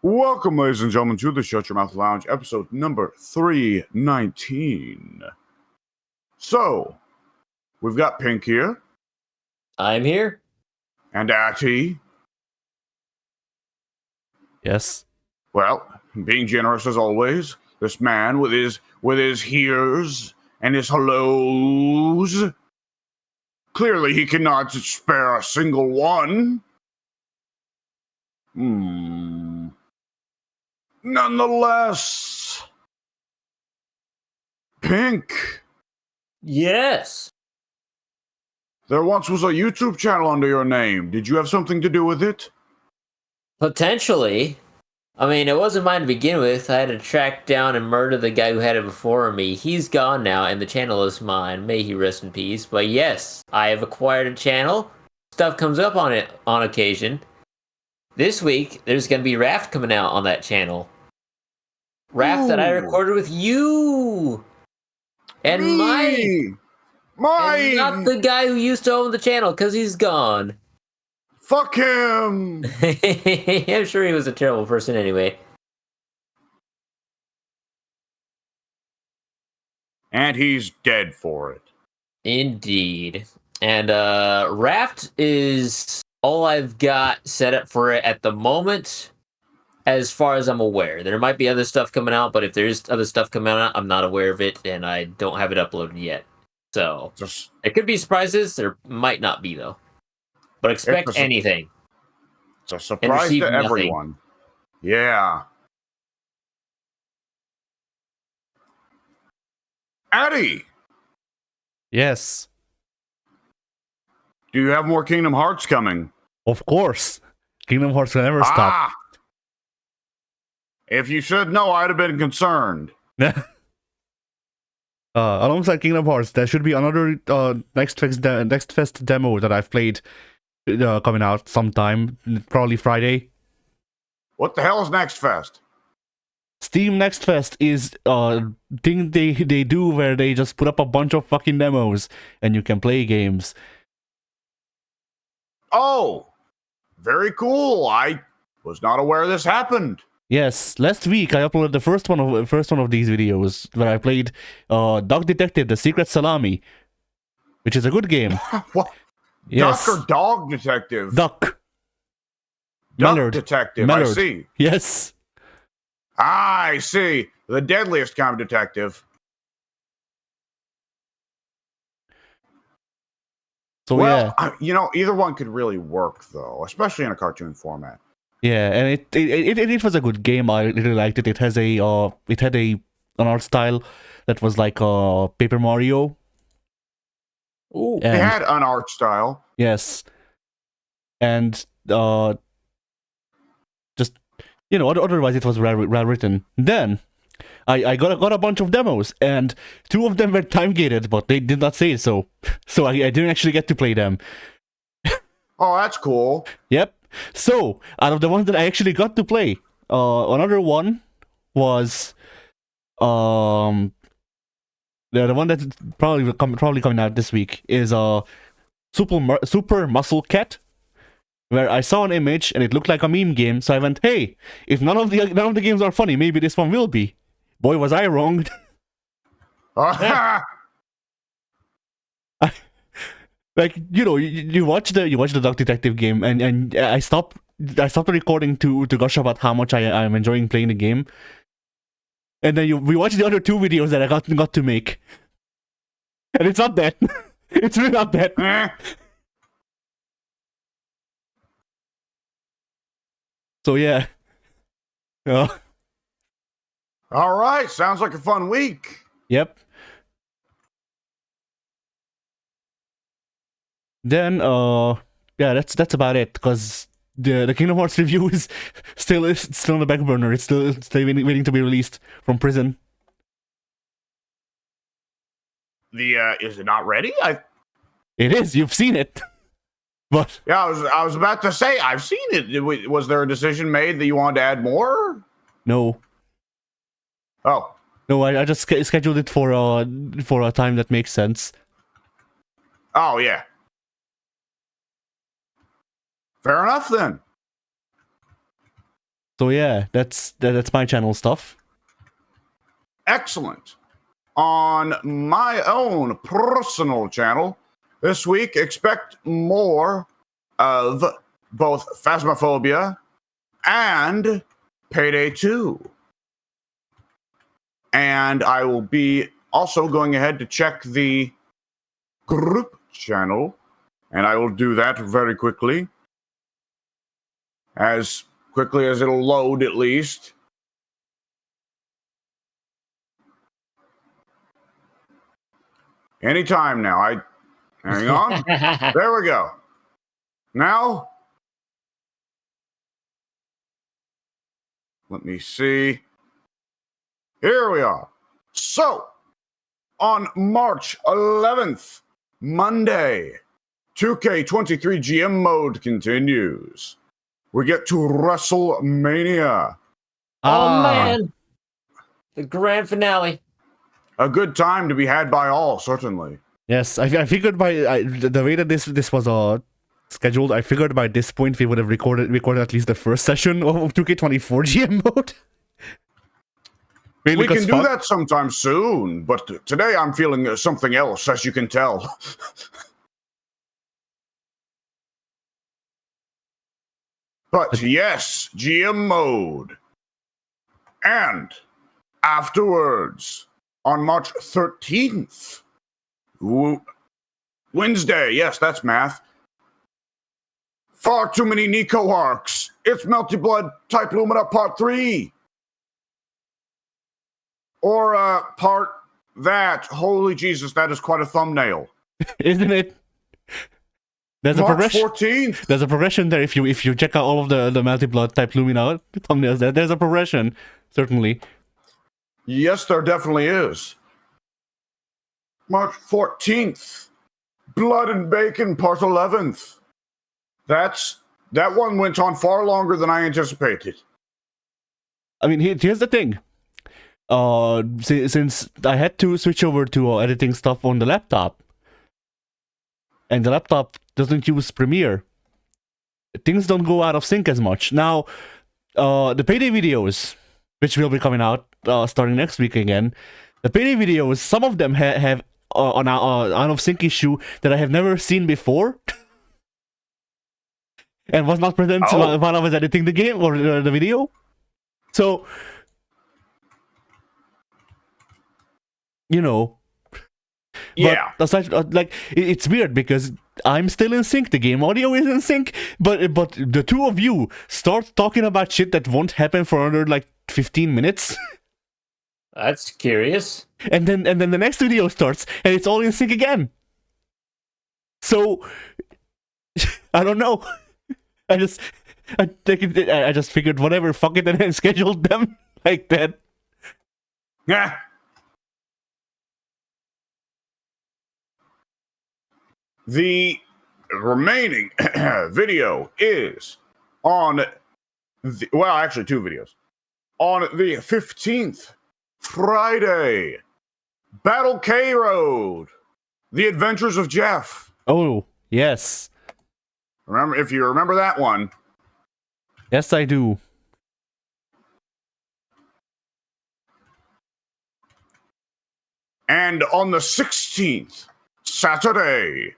Welcome, ladies and gentlemen, to the Shut Your Mouth Lounge, episode number 319. So, we've got Pink here. I'm here. And Atty. Yes. Well, being generous as always, this man with his heres and his hellos. Clearly, he cannot spare a single one. Nonetheless, Pink. Yes. There once was a YouTube channel under your name. Did you have something to do with it? Potentially. I mean, it wasn't mine to begin with. I had to track down and murder the guy who had it before me. He's gone now, and the channel is mine. May he rest in peace. But yes, I have acquired a channel. Stuff comes up on it on occasion. This week, there's going to be Raft coming out on that channel. Raft that I recorded with you! And Mike! And not the guy who used to own the channel, because he's gone. Fuck him! I'm sure he was a terrible person anyway. And he's dead for it. Indeed. And Raft is all I've got set up for it at the moment, as far as I'm aware. There might be other stuff coming out, but if there's other stuff coming out, I'm not aware of it, and I don't have it uploaded yet. So, there could be surprises. There might not be, though. But expect anything. It's a surprise to everyone. Yeah. Addy! Yes. Do you have more Kingdom Hearts coming? Of course. Kingdom Hearts will never stop. If you said no, I'd have been concerned. Alongside Kingdom Hearts, there should be another Next Fest demo that I've played coming out sometime, probably Friday. What the hell is Next Fest? Steam Next Fest is a thing they do where they just put up a bunch of fucking demos and you can play games. Oh, very cool. I was not aware this happened. Yes, last week I uploaded the first one of these videos where I played Dog Detective: The Secret Salami, which is a good game. What? Yes. Duck or Dog Detective? Duck. Duck Detective, Mallard. I see. Yes. I see. The deadliest kind of detective. So well, yeah. Either one could really work, though, especially in a cartoon format. Yeah, and it was a good game. I really liked it. It had an art style that was like Paper Mario. Ooh. It had an art style. Yes. And just otherwise it was well written. Then I got a bunch of demos, and 2 of them were time gated, but they did not say so. So I didn't actually get to play them. Oh, that's cool. Yep. So, out of the ones that I actually got to play, another one was the one that's probably coming out this week is Super Muscle Cat, where I saw an image and it looked like a meme game, so I went, hey, if none of the games are funny, maybe this one will be. Boy, was I wrong. Like, you watch the Duck Detective game, and I stopped the recording to gush about how much I'm enjoying playing the game, and then we watch the other 2 videos that I got to make, and it's not that. It's really not that. So yeah. All right, sounds like a fun week. Yep. Then yeah, that's about it, because the Kingdom Hearts review is still on the back burner. It's still waiting to be released from prison. Is it not ready? It is. You've seen it. But yeah, I was about to say I've seen it. Was there a decision made that you wanted to add more? No. Oh. No, I just scheduled it for a time that makes sense. Oh yeah. Fair enough then. So yeah, that's my channel stuff. Excellent. On my own personal channel, this week, expect more of both Phasmophobia and Payday 2. And I will be also going ahead to check the group channel, and I will do that very quickly. As quickly as it'll load, at least. Anytime now. Hang on. There we go. Now, let me see. Here we are. So, on March 11th, Monday, 2K23 GM mode continues. We get to WrestleMania. Oh, man. The grand finale. A good time to be had by all, certainly. Yes, I figured by the way that this was scheduled, I figured by this point we would have recorded at least the first session of 2K24 GM mode. We can do that sometime soon, but today I'm feeling something else, as you can tell. But yes, GM mode. And afterwards, on March 13th, Wednesday, yes, that's math. Far too many Nico arcs. It's Melty Blood Type Lumina Part 3. Or part that. Holy Jesus, that is quite a thumbnail. Isn't it? There's March a progression. 14th. There's a progression there. If you check out all of the Melty Blood Type Lumina thumbnails, there's a progression, certainly. Yes, there definitely is. March 14th. Blood and Bacon Part 11th. That one went on far longer than I anticipated. I mean, here's the thing. Since I had to switch over to editing stuff on the laptop, and the laptop doesn't use Premiere, things don't go out of sync as much. Now, the Payday videos, which will be coming out starting next week again, the Payday videos, some of them have an out of sync issue that I have never seen before. And was not present while I was editing the game or the video. So, you know. Yeah. But aside, like, it's weird because I'm still in sync. The game audio is in sync, but the two of you start talking about shit that won't happen for another like 15 minutes. That's curious. And then the next video starts and it's all in sync again. So I don't know. I just figured whatever, fuck it, and I scheduled them like that. Yeah. The remaining video is on actually two videos. On the 15th, Friday, Battle K Road, The Adventures of Jeff. Oh, yes. Remember, if you remember that one. Yes, I do. And on the 16th, Saturday,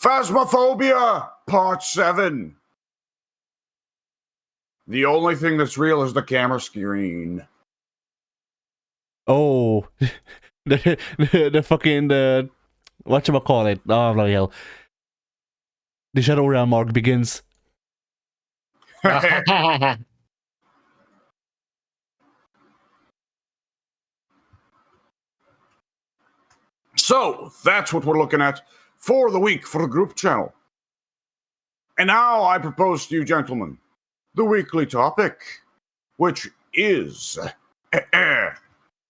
Phasmophobia Part 7. The only thing that's real is the camera screen. Oh, the fucking whatchamacallit? Oh, bloody hell. The Shadow Realm mark begins. So, that's what we're looking at for the week for the group channel. And now I propose to you, gentlemen, the weekly topic, which is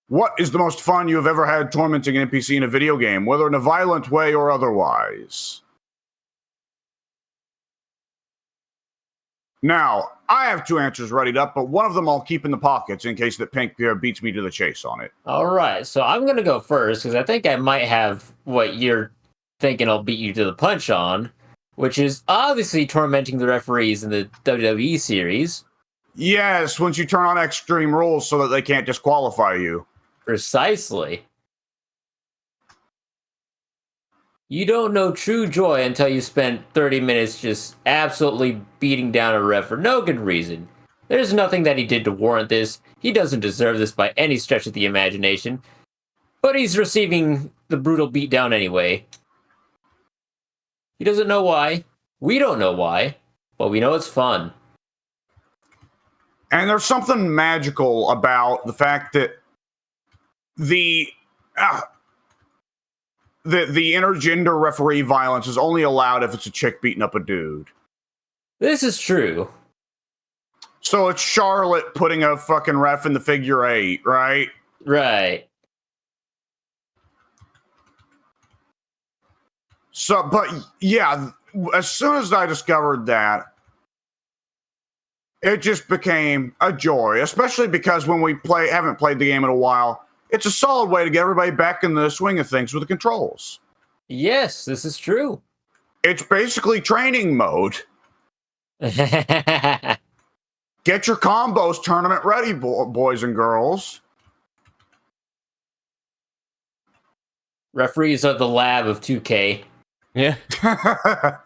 what is the most fun you have ever had tormenting an NPC in a video game, whether in a violent way or otherwise? Now, I have two answers readied up, but one of them I'll keep in the pockets in case that Pink Bear beats me to the chase on it. All right, so I'm going to go first because I think I might have what you're thinking I'll beat you to the punch on, which is obviously tormenting the referees in the WWE series. Yes, once you turn on extreme rules so that they can't disqualify you. Precisely. You don't know true joy until you spend 30 minutes just absolutely beating down a ref for no good reason. There's nothing that he did to warrant this. He doesn't deserve this by any stretch of the imagination. But he's receiving the brutal beatdown anyway. He doesn't know why. We don't know why. But we know it's fun. And there's something magical about the fact that the intergender referee violence is only allowed if it's a chick beating up a dude. This is true. So it's Charlotte putting a fucking ref in the figure 8, right? Right. So, but yeah, as soon as I discovered that, it just became a joy, especially because when we haven't played the game in a while, it's a solid way to get everybody back in the swing of things with the controls. Yes, this is true. It's basically training mode. Get your combos tournament ready, boys and girls. Referees are the lab of 2K. Yeah. I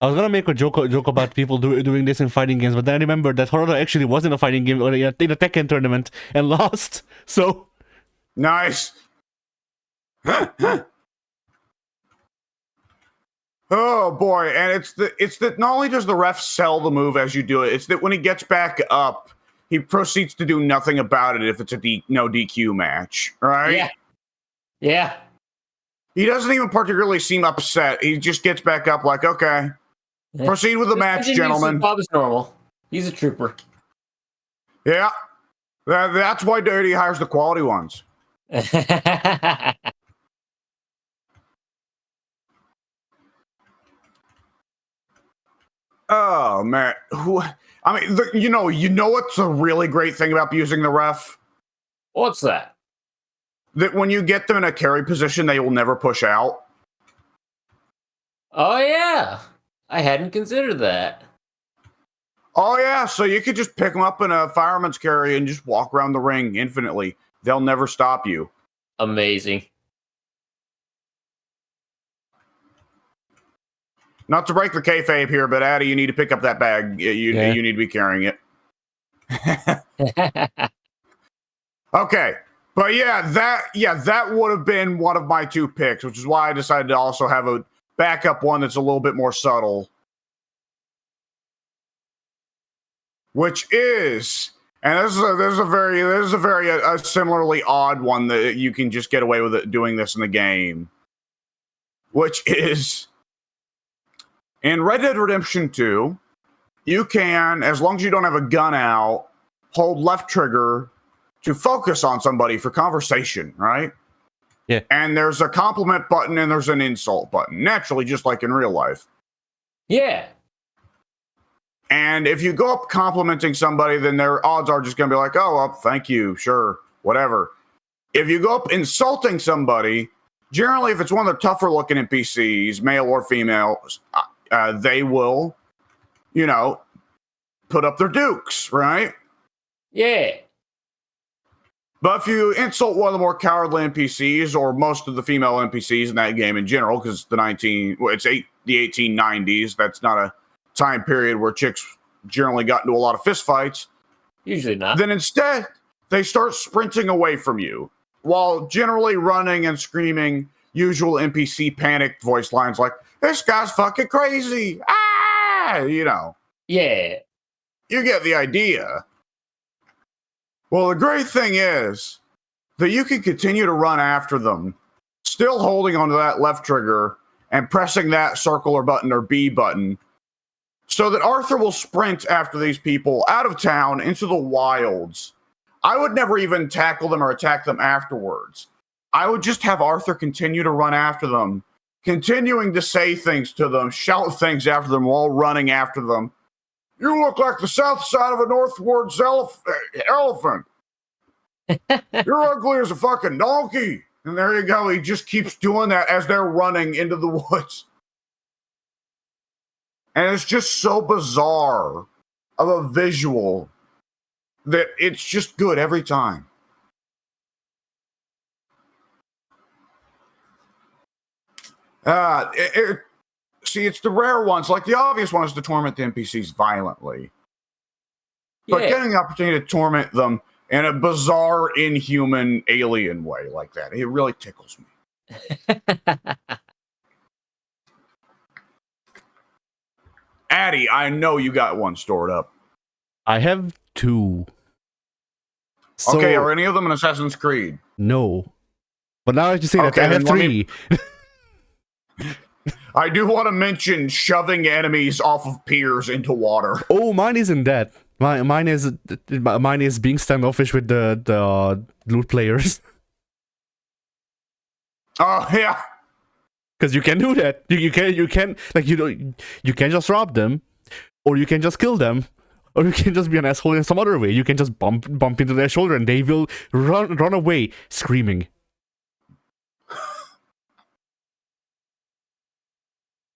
was gonna make a joke about people doing this in fighting games, but then I remembered that Horror actually was in a fighting game in a Tekken tournament and lost. So nice. Oh boy, and it's that not only does the ref sell the move as you do it, it's that when he gets back up, he proceeds to do nothing about it if it's a no DQ match, right? Yeah. Yeah. He doesn't even particularly seem upset. He just gets back up like, okay, proceed with the match, gentlemen. Bob is normal. He's a trooper. Yeah, that's why Dirty hires the quality ones. Oh man, you know what's a really great thing about using the ref? What's that? That when you get them in a carry position, they will never push out. Oh yeah, I hadn't considered that. Oh yeah, so you could just pick them up in a fireman's carry and just walk around the ring infinitely. They'll never stop you. Amazing. Not to break the kayfabe here, but Addy, you need to pick up that bag. You need to be carrying it. Okay. But that would have been one of my 2 picks, which is why I decided to also have a backup one that's a little bit more subtle. Which is, and this is a very similarly odd one that you can just get away with it doing this in the game. Which is, in Red Dead Redemption 2, you can, as long as you don't have a gun out, hold left trigger to focus on somebody for conversation, right? Yeah. And there's a compliment button and there's an insult button, naturally, just like in real life. Yeah. And if you go up complimenting somebody, then their odds are just going to be like, oh, well, thank you, sure, whatever. If you go up insulting somebody, generally, if it's one of the tougher looking NPCs, male or female, they will, put up their dukes, right? Yeah. But if you insult one of the more cowardly NPCs, or most of the female NPCs in that game in general, because the 1890s, that's not a time period where chicks generally got into a lot of fistfights. Usually not. Then instead, they start sprinting away from you, while generally running and screaming usual NPC panicked voice lines like, this guy's fucking crazy. Ah! Yeah. You get the idea. Well, the great thing is that you can continue to run after them, still holding onto that left trigger and pressing that circle or button or B button, so that Arthur will sprint after these people out of town into the wilds. I would never even tackle them or attack them afterwards. I would just have Arthur continue to run after them, continuing to say things to them, shout things after them while running after them. You look like the south side of a northwards elephant. You're ugly as a fucking donkey. And there you go. He just keeps doing that as they're running into the woods. And it's just so bizarre of a visual that it's just good every time. See, it's the rare ones. Like the obvious one is to torment the NPCs violently. But getting the opportunity to torment them in a bizarre, inhuman, alien way like that, it really tickles me. Addy, I know you got one stored up. I have 2. So, okay, are any of them in Assassin's Creed? No. But now that you say that, I have 3. I do want to mention shoving enemies off of piers into water. Oh, mine isn't that. Mine is being standoffish with the loot players. Oh yeah, because you can do that. You can like you can just rob them, or you can just kill them, or you can just be an asshole in some other way. You can just bump into their shoulder and they will run away screaming.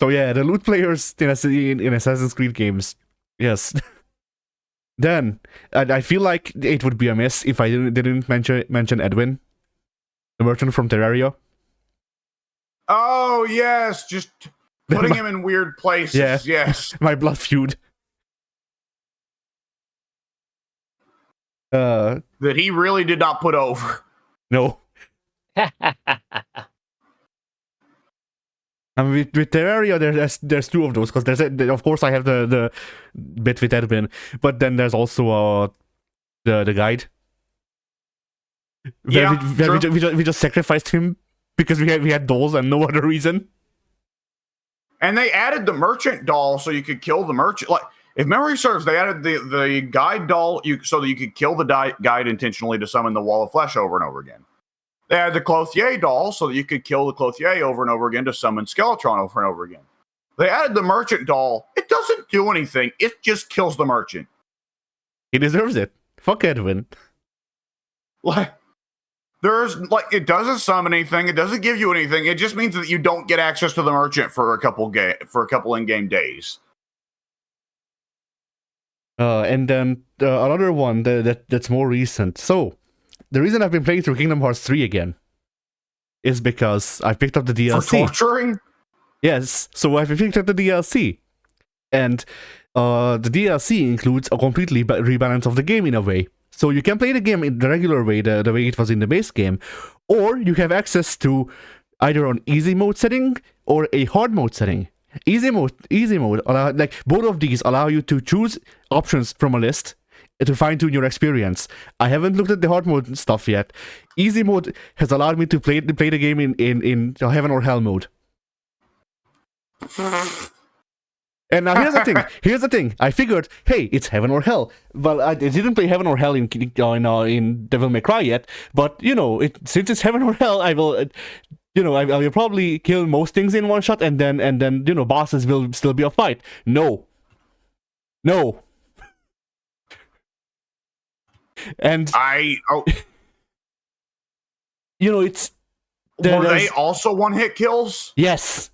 So yeah, the loot players in Assassin's Creed games, yes. Then I feel like it would be a miss if I didn't mention Edwin, the merchant from Terraria. Oh yes, just putting him in weird places. Yeah. Yes, my blood feud. That he really did not put over. No. I mean, with Terraria, there's 2 of those, because of course I have the bit with Edwin, but then there's also the guide. We just sacrificed him because we had dolls and no other reason. And they added the merchant doll so you could kill the merchant. Like, if memory serves, they added the guide doll so that you could kill the guide intentionally to summon the wall of flesh over and over again. They had the Clothier doll so that you could kill the Clothier over and over again to summon Skeletron over and over again. They added the merchant doll. It doesn't do anything. It just kills the merchant. He deserves it. Fuck Edwin. Like, it doesn't summon anything. It doesn't give you anything. It just means that you don't get access to the merchant for a couple in-game days. And then another one that's more recent. So, the reason I've been playing through Kingdom Hearts 3 again is because I picked up the DLC. For torturing? Yes, so I've picked up the DLC. And the DLC includes a completely rebalance of the game in a way. So you can play the game in the regular way, the way it was in the base game, or you have access to either an easy mode setting or a hard mode setting. Easy mode, like both of these allow you to choose options from a list to fine-tune your experience. I haven't looked at the hard mode stuff yet. Easy mode has allowed me to play the game in heaven or hell mode. And now here's the thing. I figured, hey, it's heaven or hell. Well, I didn't play heaven or hell in Devil May Cry yet, but since it's heaven or hell, I will I will probably kill most things in one shot, and then bosses will still be a fight. No. And it's were they also one-hit kills? Yes.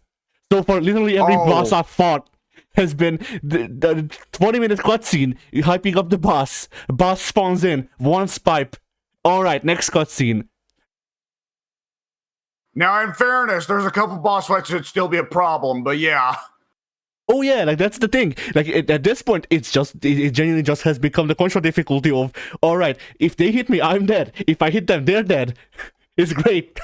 So for literally every boss I've fought has been the 20-minute cutscene hyping up the boss. Boss spawns in, one pipe. Alright, next cutscene. Now, in fairness, there's a couple boss fights that'd still be a problem, but yeah. Oh yeah, like that's the thing. Like at this point, it genuinely just has become the control difficulty of, alright, if they hit me, I'm dead. If I hit them, they're dead. It's great.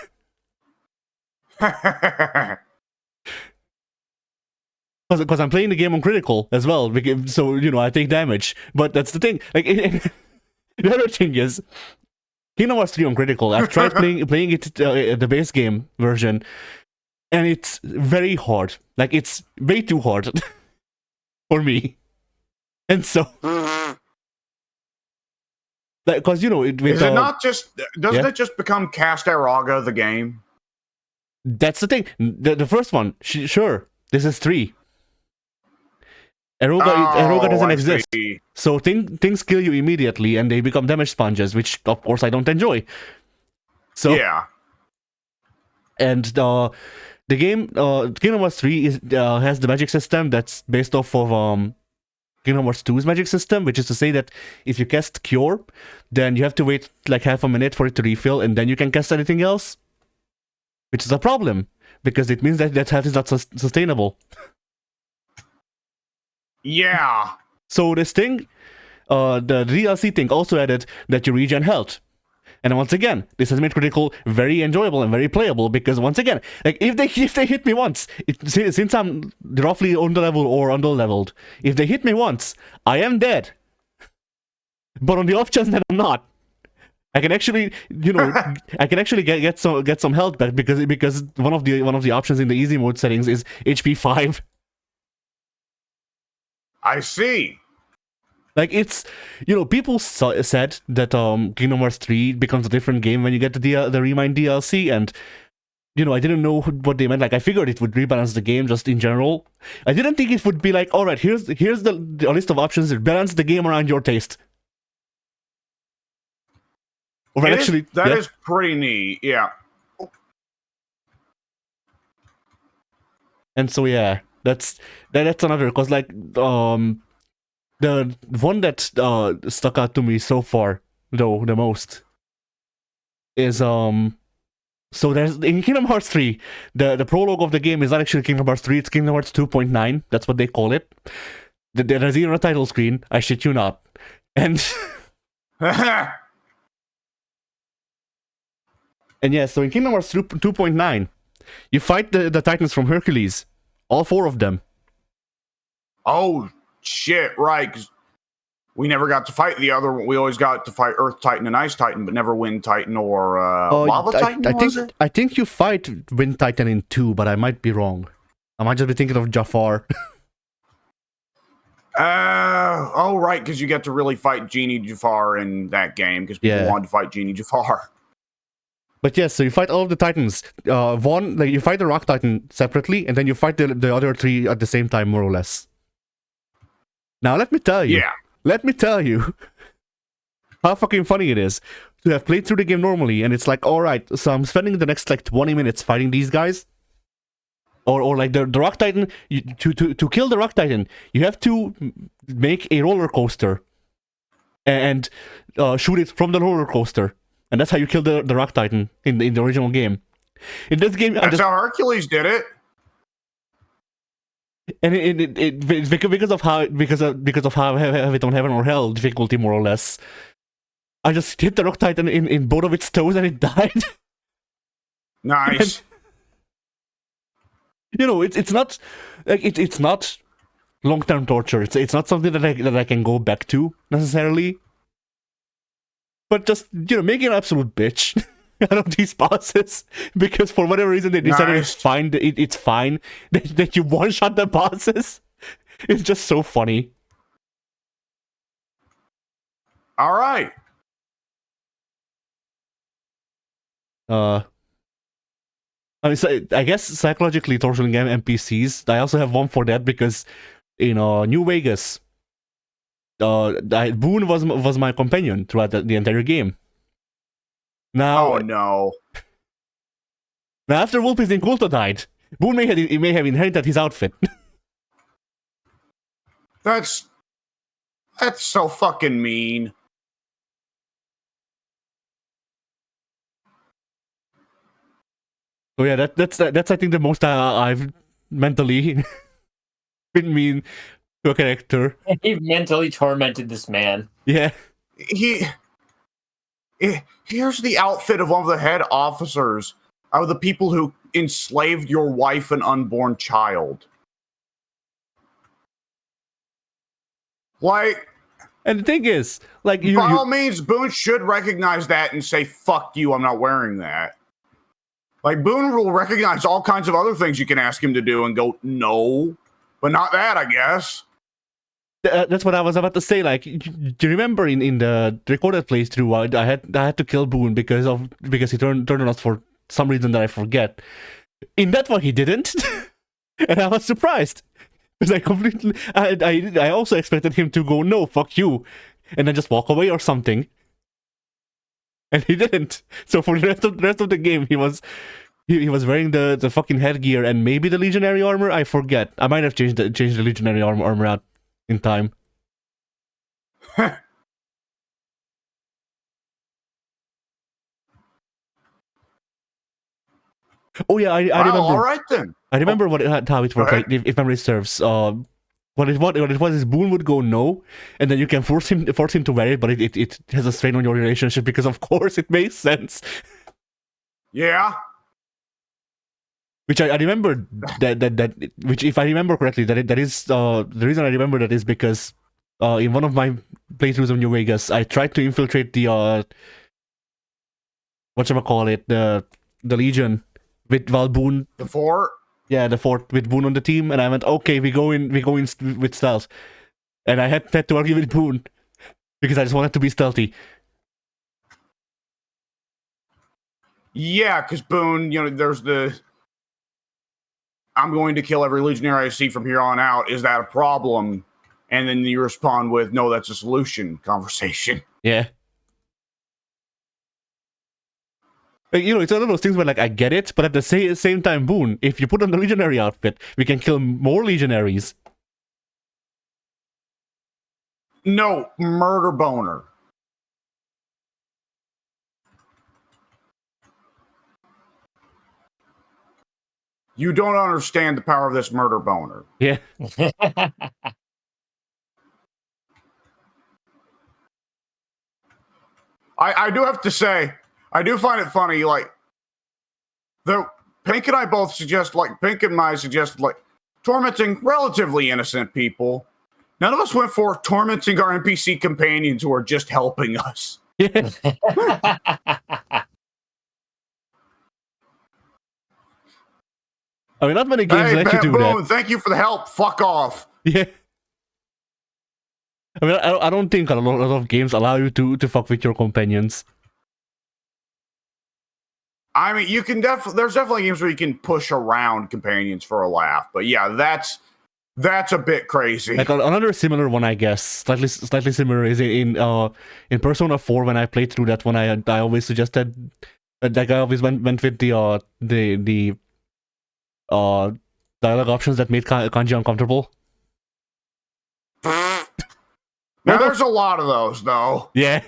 Because I'm playing the game on critical as well, so I take damage. But that's the thing. Like the other thing is, Kingdom Hearts 3 on critical. I've tried playing it the base game version, and it's very hard. Like it's way too hard for me. And so, because doesn't it just become Casteraga the game? That's the thing. The first one, sure. This is 3. Eroga doesn't exist. So things kill you immediately and they become damage sponges, which of course I don't enjoy. So yeah. And the game Kingdom Hearts 3 has the magic system that's based off of Kingdom Hearts 2's magic system, which is to say that if you cast Cure, then you have to wait like half a minute for it to refill, and then you can cast anything else. Which is a problem, because it means that health is not sustainable. Yeah. So this thing, the DLC thing also added that you regen health. And once again, this has made Critical very enjoyable and very playable, because once again, like if they hit me once, since I'm roughly under-leveled or under-leveled, if they hit me once, I am dead. But on the off chance that I'm not, I can actually, I can actually get some health back, because one of the options in the easy mode settings is HP 5. I see. Like, it's, people said that Kingdom Hearts 3 becomes a different game when you get the Remind DLC, and, I didn't know what they meant. Like, I figured it would rebalance the game just in general. I didn't think it would be like, alright, here's the list of options that balance the game around your taste. Or that is pretty neat, yeah. And so, yeah, that's another, because, like, the one that stuck out to me so far, though, the most, is, so there's, in Kingdom Hearts 3, the prologue of the game is not actually Kingdom Hearts 3, it's Kingdom Hearts 2.9, that's what they call it. There's even a title screen, I shit you not. And... and yeah, so in Kingdom Hearts 2.9, you fight the Titans from Hercules. All 4 of them. Oh, shit, right. 'Cause we never got to fight the other one. We always got to fight Earth Titan and Ice Titan, but never Wind Titan or Lava Titan, I think you fight Wind Titan in 2, but I might be wrong. I might just be thinking of Jafar. Oh, right, because you get to really fight Genie Jafar in that game, because people wanted to fight Genie Jafar. But yes, so you fight all of the Titans. You fight the Rock Titan separately, and then you fight the other 3 at the same time, more or less. Now, let me tell you how fucking funny it is to have played through the game normally, and it's like, alright, so I'm spending the next, 20 minutes fighting these guys. Or like, the Rock Titan, to kill the Rock Titan, you have to make a roller coaster and shoot it from the roller coaster. And that's how you kill the Rock Titan in the original game. In this game, that's how Hercules did it. And it's because of how have it on heaven or hell difficulty, more or less. I just hit the Rock Titan in both of its toes and it died. Nice. And, it's not like it's not long-term torture. It's not something that I can go back to necessarily. But just, make an absolute bitch out of these bosses, because for whatever reason they decided it's fine that you one-shot the bosses. It's just so funny. All right. I guess psychologically torturing NPCs. I also have one for that, because in New Vegas, Boone was my companion throughout the entire game. Now, oh no! Now, after Wolpis Inculto died, Boone may have inherited his outfit. That's so fucking mean. So yeah, that's I think the most I've mentally been mean to a character. He mentally tormented this man. Yeah. Here's the outfit of one of the head officers of the people who enslaved your wife and unborn child. Like, and the thing is, like, by all means, Boone should recognize that and say, "Fuck you, I'm not wearing that." Like, Boone will recognize all kinds of other things you can ask him to do and go, "No," but not that, I guess. That's what I was about to say. Like, do you remember in the recorded playthrough, I had to kill Boone because he turned on us for some reason that I forget. In that one, he didn't, and I was surprised because I also expected him to go, "No, fuck you," and then just walk away or something, and he didn't. So for the rest of the game, he was wearing the fucking headgear and maybe the legionary armor. I forget. I might have changed the legionary armor out in time. Oh yeah, I Well, remember. all right then. I remember how it Go worked. ahead. Like if memory serves, what it was is Boone would go no, and then you can force him to wear it, but it has a strain on your relationship because of course it makes sense. Yeah. Which I remember that which, if I remember correctly, that is the reason I remember that is because in one of my playthroughs of New Vegas, I tried to infiltrate the whatchamacallit, the Legion with Boone. The fort. Yeah, the fort with Boone on the team, and I went, okay, we go in with stealth, and I had to argue with Boone because I just wanted to be stealthy. Yeah, because Boone, there's the I'm going to kill every Legionary I see from here on out. Is that a problem? And then you respond with, no, that's a solution conversation. Yeah. Like, it's one of those things where, like, I get it, but at the same time, Boone, if you put on the Legionary outfit, we can kill more Legionaries. No, murder boner. You don't understand the power of this murder boner. Yeah. I do have to say, I do find it funny, like, Pink and I both suggest, like, Pink and I suggest, like, tormenting relatively innocent people. None of us went for tormenting our NPC companions who are just helping us. Yeah. I mean, not many games let you do that. Thank you for the help. Fuck off. Yeah. I mean, I don't think a lot of games allow you to fuck with your companions. I mean, you can there's definitely games where you can push around companions for a laugh, but yeah, that's a bit crazy. Like another similar one, I guess, slightly similar, is in Persona 4. When I played through that one, I always suggested that I always went with the dialogue options that made kanji uncomfortable. Now there's a lot of those, though. Yeah.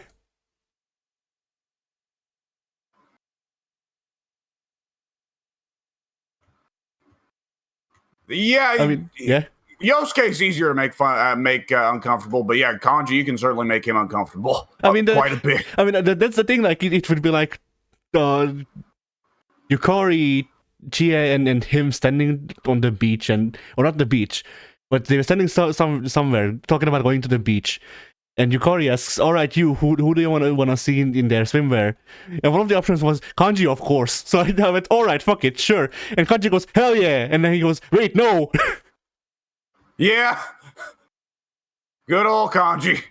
Yeah, I mean, yeah. Yosuke's easier to make uncomfortable, but yeah, Kanji, you can certainly make him uncomfortable. I mean, quite a bit. I mean, that's the thing. Like, it would be like Yukari, Chie, and him standing on the beach, or not the beach, but they were standing somewhere talking about going to the beach. And Yukari asks, "All right, you, who do you want to see in their swimwear?" And one of the options was Kanji, of course. So I went, "All right, fuck it, sure." And Kanji goes, "Hell yeah!" And then he goes, "Wait, no." Yeah. Good old Kanji.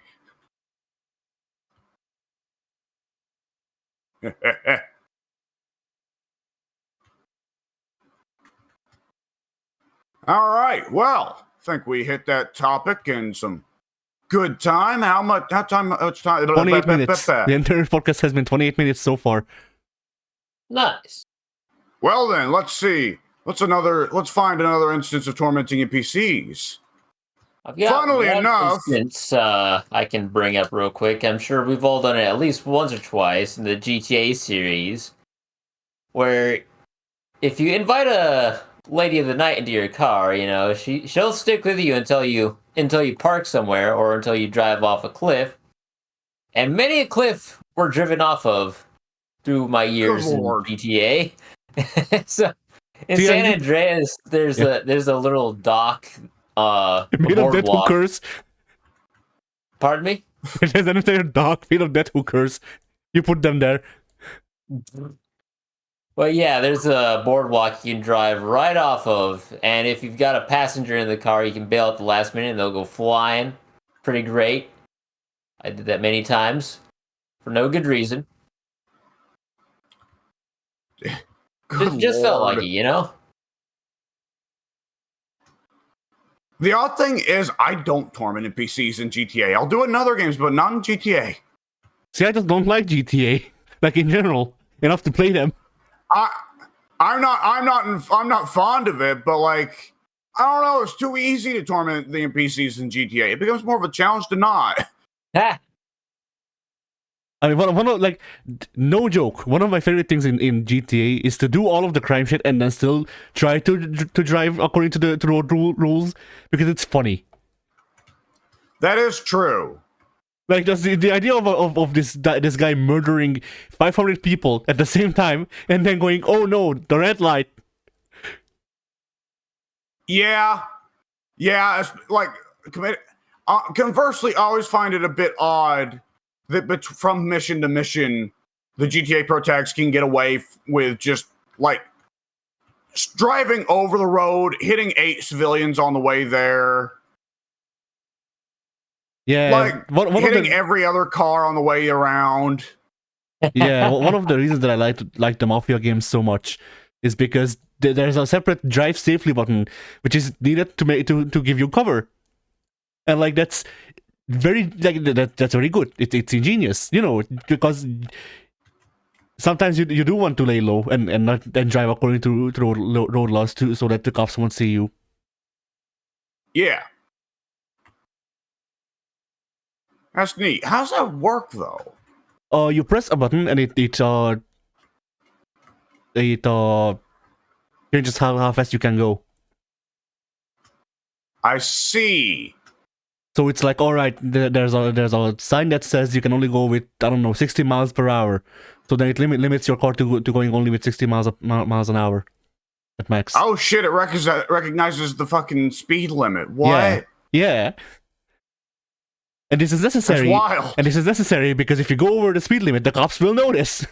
All right. Well, I think we hit that topic in some good time. Much time? 28 minutes. The entire podcast has been 28 minutes so far. Nice. Well then, let's see. Let's find another instance of tormenting NPCs. I've got Funnily enough, instance I can bring up real quick. I'm sure we've all done it at least once or twice in the GTA series, where if you invite a lady of the night into your car, she'll stick with you until you park somewhere or until you drive off a cliff. And many a cliff we're driven off of through my years in GTA. So in San Andreas, there's a little dock, made of dead hookers. Pardon me? There's an entire dock made of dead hookers. You put them there. Well, yeah, there's a boardwalk you can drive right off of, and if you've got a passenger in the car, you can bail at the last minute and they'll go flying. Pretty great. I did that many times for no good reason. Just felt like it, The odd thing is, I don't torment NPCs in GTA. I'll do it in other games, but not in GTA. See, I just don't like GTA, like in general, enough to play them. I'm not fond of it, but like, I don't know, it's too easy to torment the NPCs in GTA. It becomes more of a challenge to not. Ha! I mean, one of like, no joke. One of my favorite things in GTA is to do all of the crime shit and then still try to drive according to the road rules because it's funny. That is true. Like just the idea of this guy murdering 500 people at the same time and then going, oh no, the red light. Yeah, it's like conversely, I always find it a bit odd that from mission to mission, the GTA protagonists can get away with just like driving over the road, hitting 8 civilians on the way there. Yeah, like hitting every other car on the way around. Yeah, one of the reasons that I like the Mafia games so much is because there's a separate drive safely button which is needed to give you cover, and like that's very that's very good. It's ingenious, because sometimes you do want to lay low and not and drive according to road laws too, so that the cops won't see you. Yeah. That's neat. How's that work, though? You press a button and it changes how fast you can go. I see. So it's like, all right, there's a sign that says you can only go with 60 miles per hour. So then it limits your car to going only with 60 miles an hour at max. Oh shit! It recognizes the fucking speed limit. What? Yeah. And this is necessary. That's wild. And this is necessary because if you go over the speed limit, the cops will notice.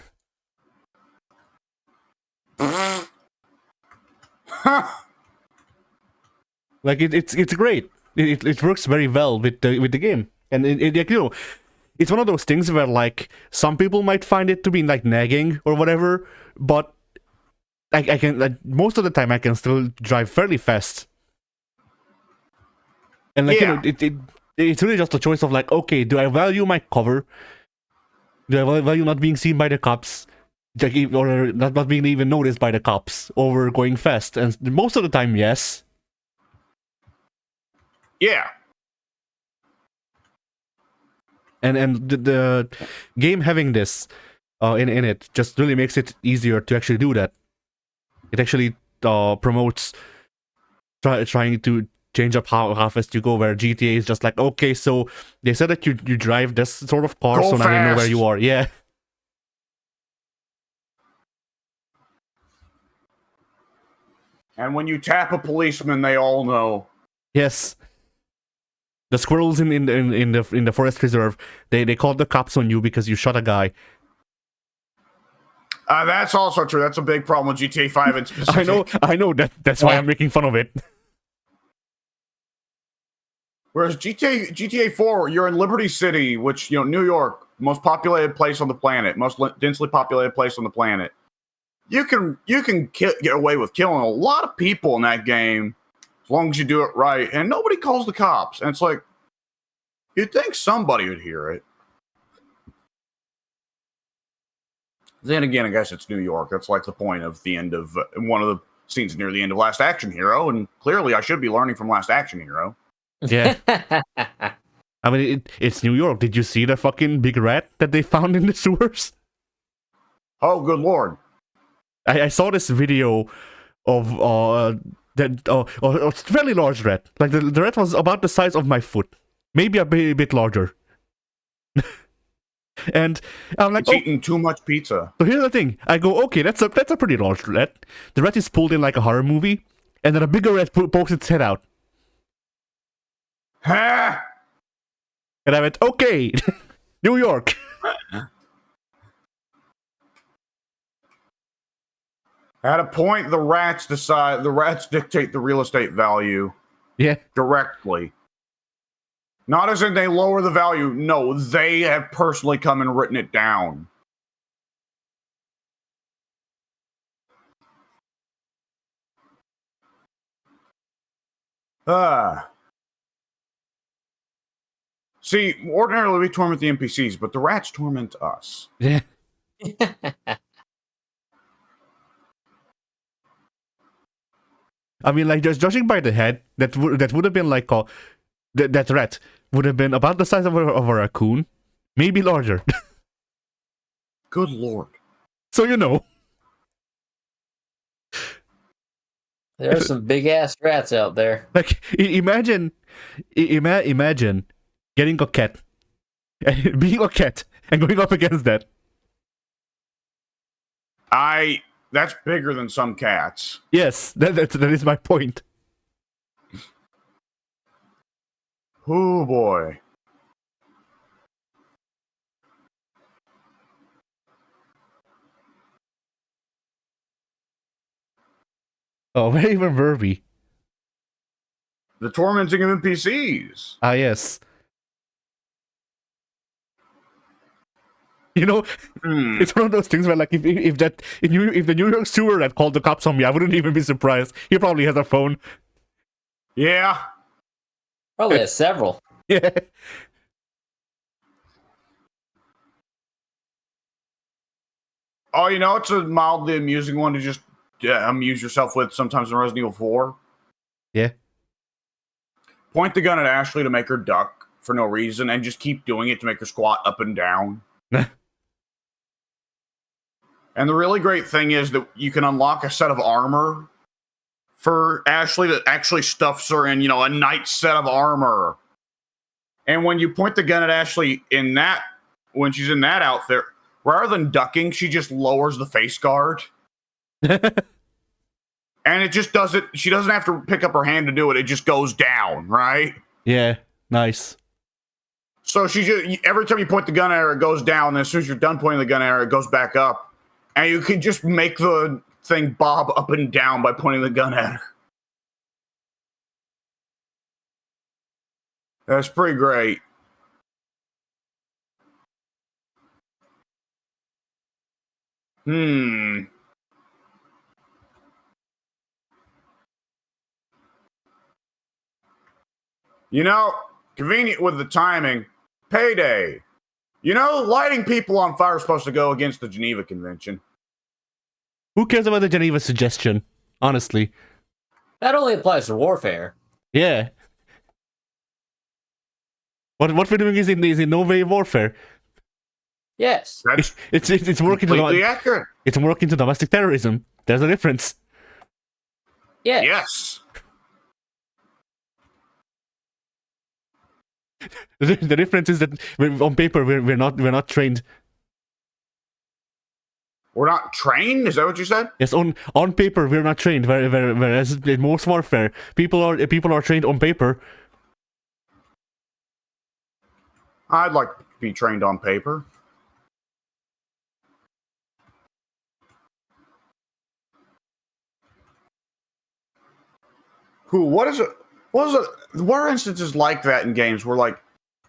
Like it's great. It works very well with the game, and it's one of those things where like some people might find it to be like nagging or whatever, but I can most of the time I can still drive fairly fast, and like it's really just a choice of like, okay, do I value my cover? Do I value not being seen by the cops, or not being even noticed by the cops over going fast? And most of the time, yes. Yeah. And the game having this in it just really makes it easier to actually do that. It actually promotes trying to change up how fast you go, where GTA is just like, okay, so they said that you drive this sort of car, go so now they know where fast. you are. Yeah. And when you tap a policeman, they all know. Yes. The squirrels in the forest reserve, they called the cops on you because you shot a guy. That's also true. That's a big problem with GTA 5 in specific. I know. That's why I'm making fun of it. Whereas GTA 4, you're in Liberty City, which, New York, most populated place on the planet, most densely populated place on the planet. You can get away with killing a lot of people in that game as long as you do it right, and nobody calls the cops. And it's like, you'd think somebody would hear it. Then again, I guess it's New York. That's like the point of the end of one of the scenes near the end of Last Action Hero, and clearly I should be learning from Last Action Hero. Yeah. I mean, it's New York. Did you see the fucking big rat that they found in the sewers? Oh, good lord. I saw this video of a fairly large rat. Like the rat was about the size of my foot, maybe a bit larger. And I'm like, it's eating too much pizza. So here's the thing. I go, okay, that's a pretty large rat. The rat is pulled in like a horror movie, and then a bigger rat pokes its head out. Ha! And I went, okay, New York. At a point, the rats dictate the real estate value. Yeah. Directly. Not as in they lower the value. No, they have personally come and written it down. See, ordinarily we torment the NPCs, but the rats torment us. Yeah. I mean, like, just judging by the head, that would have been like that rat would have been about the size of a raccoon, maybe larger. Good lord. So you know. There are some big ass rats out there. Like, imagine getting a cat, being a cat, and going up against that. That's bigger than some cats. Yes, that is my point. Oh boy. Oh, where even were we? The tormenting of NPCs. Ah, yes. You know, it's one of those things where, like, if the New York sewer had called the cops on me, I wouldn't even be surprised. He probably has a phone. Yeah. Probably has several. Yeah. Oh, you know, it's a mildly amusing one to just amuse yourself with sometimes in Resident Evil 4. Yeah. Point the gun at Ashley to make her duck for no reason, and just keep doing it to make her squat up and down. And the really great thing is that you can unlock a set of armor for Ashley that actually stuffs her in, a knight's set of armor. And when you point the gun at Ashley when she's in that outfit, rather than ducking, she just lowers the face guard. And it just doesn't, she doesn't have to pick up her hand to do it. It just goes down, right? Yeah, nice. So every time you point the gun at her, it goes down. And as soon as you're done pointing the gun at her, it goes back up. And you can just make the thing bob up and down by pointing the gun at her. That's pretty great. Convenient with the timing. Payday. Lighting people on fire is supposed to go against the Geneva Convention. Who cares about the Geneva suggestion? Honestly. That only applies to warfare. Yeah. What we're doing is in no way warfare. Yes. That's it's working completely accurate. It's working to domestic terrorism. There's a difference. Yes. Yes. The difference is that on paper we're not trained. We're not trained? Is that what you said? Yes, on paper we're not trained. Whereas in most warfare, people are trained on paper. I'd like to be trained on paper. What are instances like that in games where, like,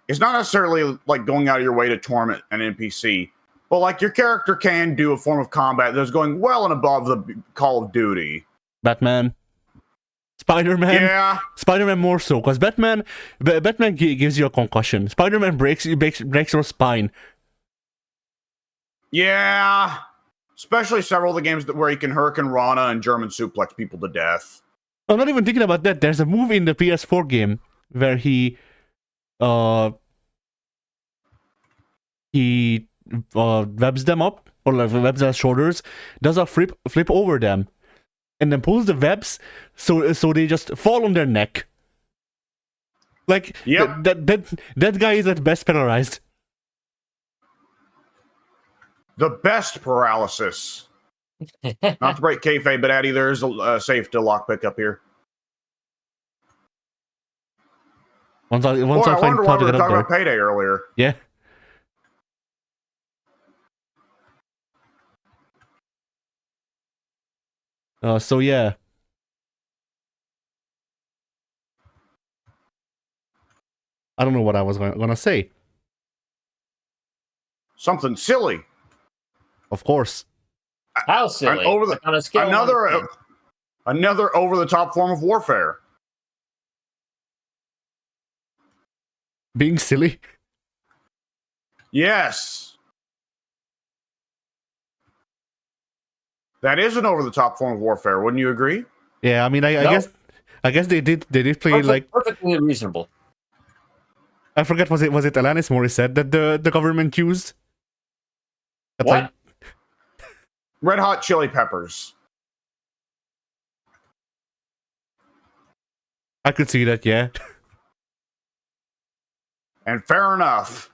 it's not necessarily like going out of your way to torment an NPC, but like your character can do a form of combat that's going well and above the Call of Duty. Batman. Spider-Man. Yeah. Spider-Man more so, because Batman gives you a concussion. Spider-Man breaks your spine. Yeah. Especially several of the games where you can Hurricane Rana and German suplex people to death. I'm not even thinking about that. There's a move in the PS4 game where he webs them up, or like webs their shoulders, does a flip over them, and then pulls the webs so they just fall on their neck. Like, yep. that guy is at best paralyzed. The best paralysis. Not to break kayfabe, but Addy, there's a safe to lockpick up here. Once I wonder why we were talking about Payday earlier. Yeah. So yeah. I don't know what I was gonna say. Something silly. Of course. How silly? On a scale another over-the-top form of warfare. Being silly. Yes. That is an over-the-top form of warfare. Wouldn't you agree? Yeah, I mean, I guess they did play like perfectly reasonable. I forget, was it Alanis Morissette that the government used? That's What? like- Red Hot Chili Peppers. I could see that, yeah. And fair enough.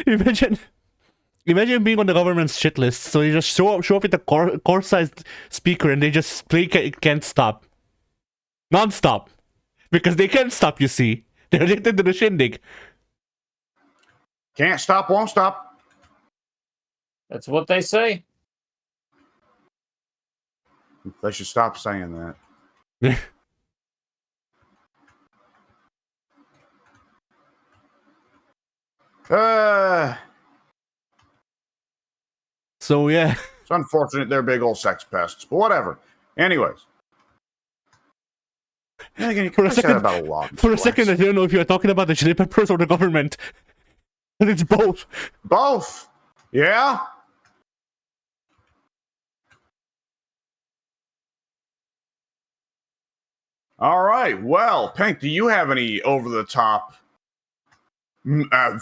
Imagine being on the government's shit list. So you just show up with a core-sized speaker and they just play Can't Stop. Non-stop. Because they can't stop, you see. They're addicted to the shindig. Can't stop, won't stop. That's what they say. They should stop saying that. So yeah. It's unfortunate they're big old sex pests, but whatever. Anyways. And again, you For can a say that second- about a lot. For a second, I didn't know if you were talking about the Chili Peppers or the government. And it's both. Both. Yeah? All right. Well, Pink, do you have any over-the-top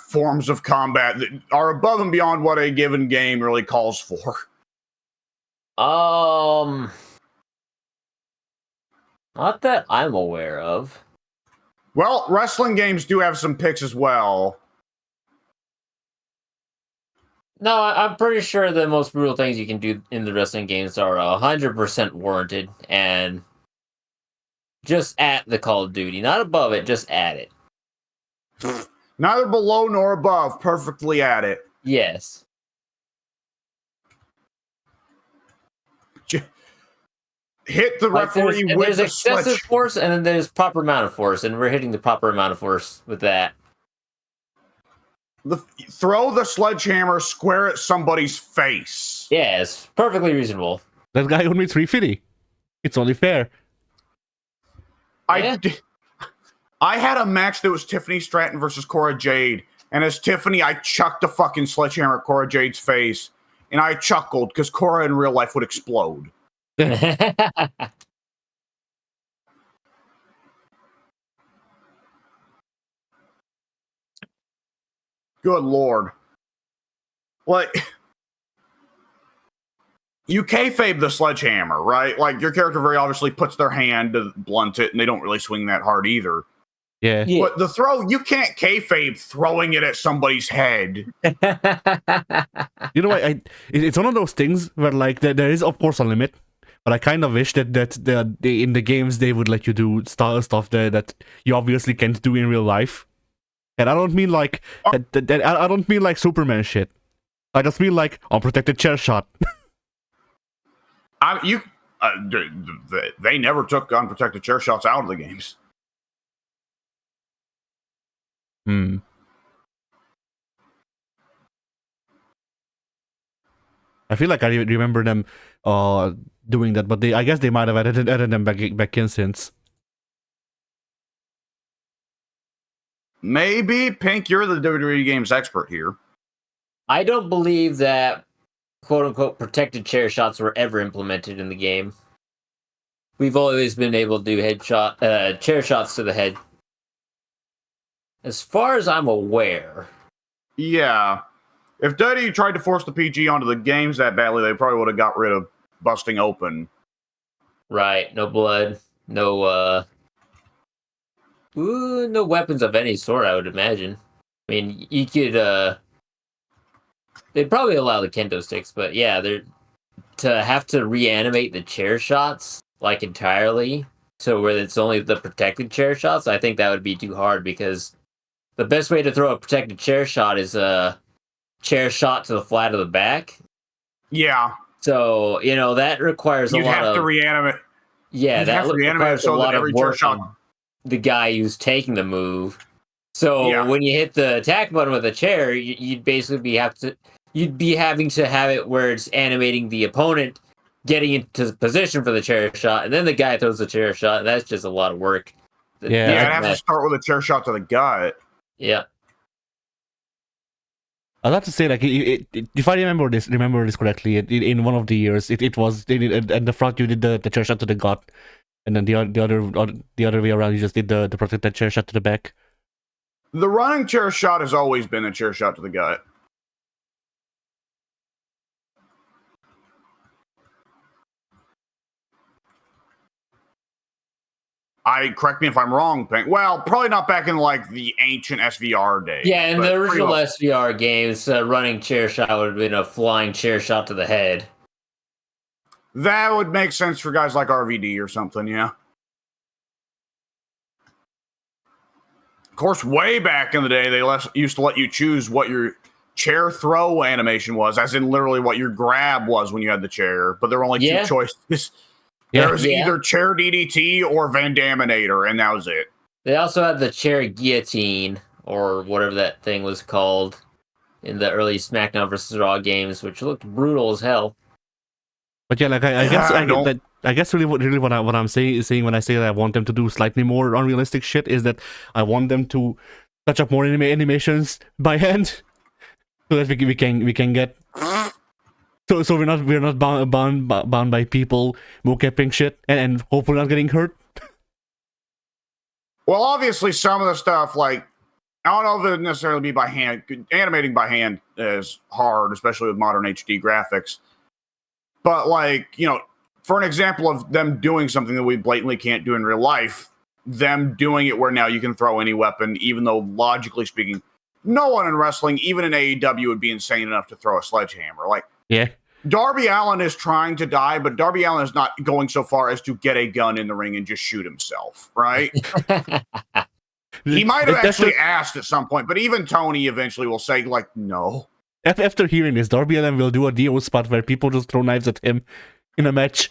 forms of combat that are above and beyond what a given game really calls for? Not that I'm aware of. Well, wrestling games do have some picks as well. No, I'm pretty sure the most brutal things you can do in the wrestling games are 100% warranted and just at the Call of Duty. Not above it, just at it. Neither below nor above, perfectly at it. Yes. Hit the Like referee with there's the excessive switch. force and then there's proper amount of force, and we're hitting the proper amount of force with that. Throw the sledgehammer square at somebody's face. Yes, perfectly reasonable. That guy owed me $350. It's only fair. Yeah. I had a match that was Tiffany Stratton versus Cora Jade, and as Tiffany, I chucked a fucking sledgehammer at Cora Jade's face, and I chuckled because Cora in real life would explode. Good lord. Like, you kayfabe the sledgehammer, right? Like, your character very obviously puts their hand to blunt it, and they don't really swing that hard either. Yeah. Yeah. But the throw, you can't kayfabe throwing it at somebody's head. You know what? It's one of those things where, like, there is, of course, a limit. But I kind of wish that they in the games they would let you do stuff that you obviously can't do in real life. And I don't mean like I don't mean like Superman shit. I just mean like unprotected chair shot. They never took unprotected chair shots out of the games. I feel like I remember them doing that, but I guess they might have added them back in since. Maybe. Pink, you're the WWE games expert here. I don't believe that quote unquote protected chair shots were ever implemented in the game. We've always been able to do chair shots to the head. As far as I'm aware. Yeah. If WWE tried to force the PG onto the games that badly, they probably would have got rid of busting open. Right. No blood. No no weapons of any sort, I would imagine. I mean, you could they'd probably allow the kendo sticks, but yeah, they're to have to reanimate the chair shots like entirely, so where it's only the protected chair shots, I think that would be too hard, because the best way to throw a protected chair shot is a chair shot to the flat of the back. Yeah. So, that requires You'd a lot have of... to reanimate. Yeah, You'd that have to reanimate requires it so a that lot of every chair work shot. on the guy who's taking the move. So Yeah. when you hit the attack button with a chair, you'd basically you'd be having to have it where it's animating the opponent getting into position for the chair shot, and then the guy throws the chair shot, and that's just a lot of work. Yeah. Yeah, I'd have to start with a chair shot to the gut. Yeah. I'd have to say, like, if I remember this correctly, in one of the years, it was at the front you did the chair shot to the gut, And then the other way around, you just did the protected chair shot to the back. The running chair shot has always been a chair shot to the gut. Correct me if I'm wrong, Pink. Well, probably not back in like the ancient SVR days. Yeah, in the original SVR games, running chair shot would have been a flying chair shot to the head. That would make sense for guys like RVD or something, yeah. Of course, way back in the day, they used to let you choose what your chair throw animation was, as in literally what your grab was when you had the chair. But there were only two choices. There was either chair DDT or Van Daminator, and that was it. They also had the chair guillotine, or whatever that thing was called, in the early SmackDown vs. Raw games, which looked brutal as hell. But yeah, like I guess really what I'm saying when I say that I want them to do slightly more unrealistic shit is that I want them to touch up more animations by hand, so that we can get. So we're not bound by people mocapping shit and hopefully not getting hurt. Well, obviously some of the stuff, like, I don't know if it would necessarily be by hand. Animating by hand is hard, especially with modern HD graphics. But, like, you know, for an example of them doing something that we blatantly can't do in real life, them doing it where now you can throw any weapon, even though logically speaking, no one in wrestling, even in AEW, would be insane enough to throw a sledgehammer. Like, yeah. Darby Allin is trying to die, but Darby Allin is not going so far as to get a gun in the ring and just shoot himself, right? He might have actually asked at some point, but even Tony eventually will say, like, no. After hearing this, Darby Allin will do a Dio spot where people just throw knives at him in a match.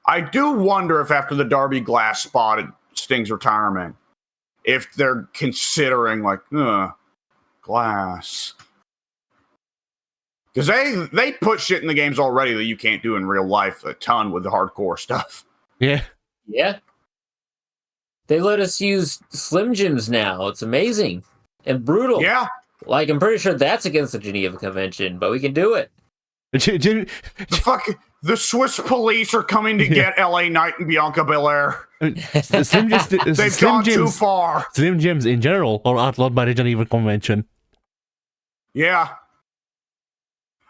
I do wonder if after the Darby Glass spot at Sting's retirement, if they're considering, like, Glass. Because they put shit in the games already that you can't do in real life a ton with the hardcore stuff. Yeah. Yeah. They let us use Slim Jims now. It's amazing. And brutal. Yeah. Like, I'm pretty sure that's against the Geneva Convention, but we can do it. The Swiss police are coming to get LA Knight and Bianca Belair. They've gone too far. Slim Jims in general are outlawed by the Geneva Convention. Yeah.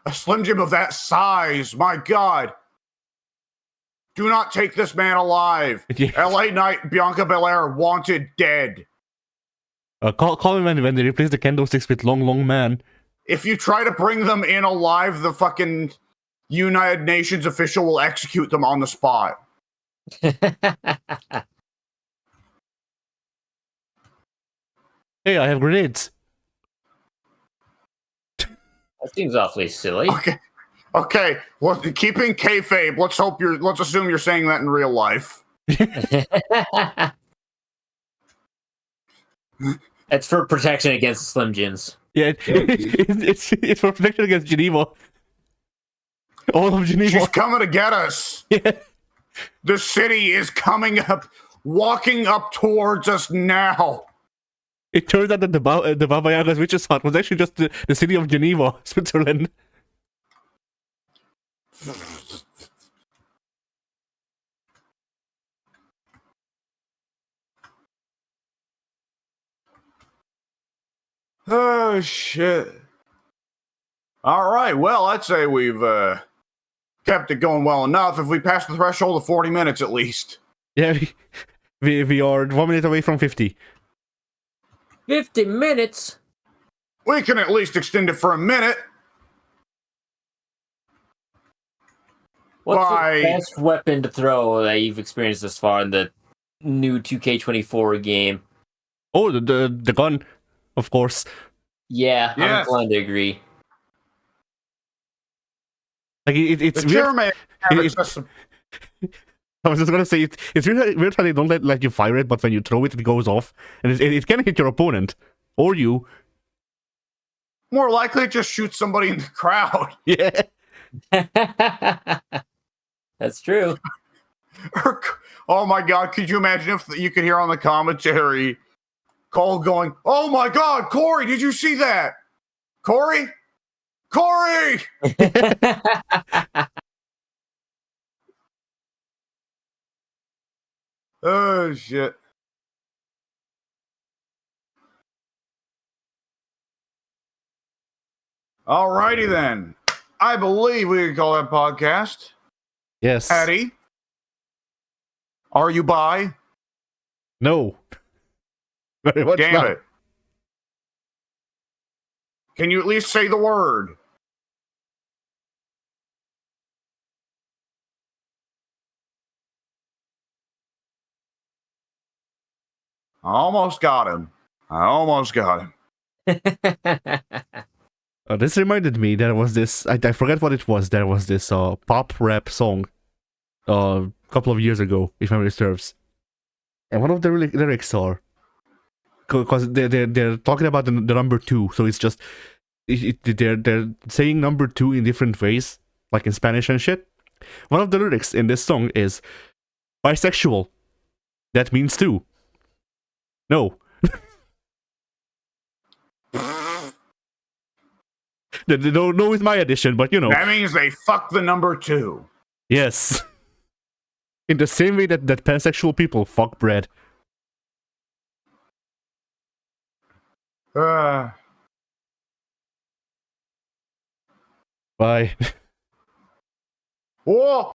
A Slim Jim of that size, my God. Do not take this man alive. Yeah. LA Knight, Bianca Belair, wanted dead. Call him when they replace the candlesticks with Long Man. If you try to bring them in alive, the fucking United Nations official will execute them on the spot. Hey, I have grenades. That seems awfully silly. Okay. Well, keeping kayfabe, let's assume you're saying that in real life. It's for protection against Slim Jims. Yeah, it's for protection against Geneva. All of Geneva. She's coming to get us. Yeah. The city is coming up, walking up towards us now. It turns out that the Baba Yaga's witch's hut was actually just the city of Geneva, Switzerland. Oh, shit. All right, well, I'd say we've kept it going well enough. If we pass the threshold of 40 minutes at least. Yeah, we are 1 minute away from 50. 50 minutes? We can at least extend it for a minute. What's the best weapon to throw that you've experienced thus far in the new 2K24 game? Oh, the gun, of course. Yeah, I'm inclined to agree. Like it's weird. I was just gonna say it's weird how they don't let you fire it, but when you throw it, it goes off, and it can hit your opponent or you. More likely, it just shoots somebody in the crowd. Yeah, that's true. Oh my God! Could you imagine if you could hear on the commentary Cole going, "Oh my God, Corey, did you see that? Corey, Corey! Oh, shit. Alrighty then. I believe we can call that podcast. Yes. Patty, are you by? No. Very much Damn not. it. Can you at least say the word? I almost got him. This reminded me there was this. I forget what it was. There was this pop rap song a couple of years ago, if memory serves. And one of the lyrics are because they're talking about the number two, so it's just they're saying number two in different ways, like in Spanish and shit. One of the lyrics in this song is bisexual. That means two. No. No is my addition, but you know. That means they fuck the number two. Yes. In the same way that pansexual people fuck bread. Bye. Whoa!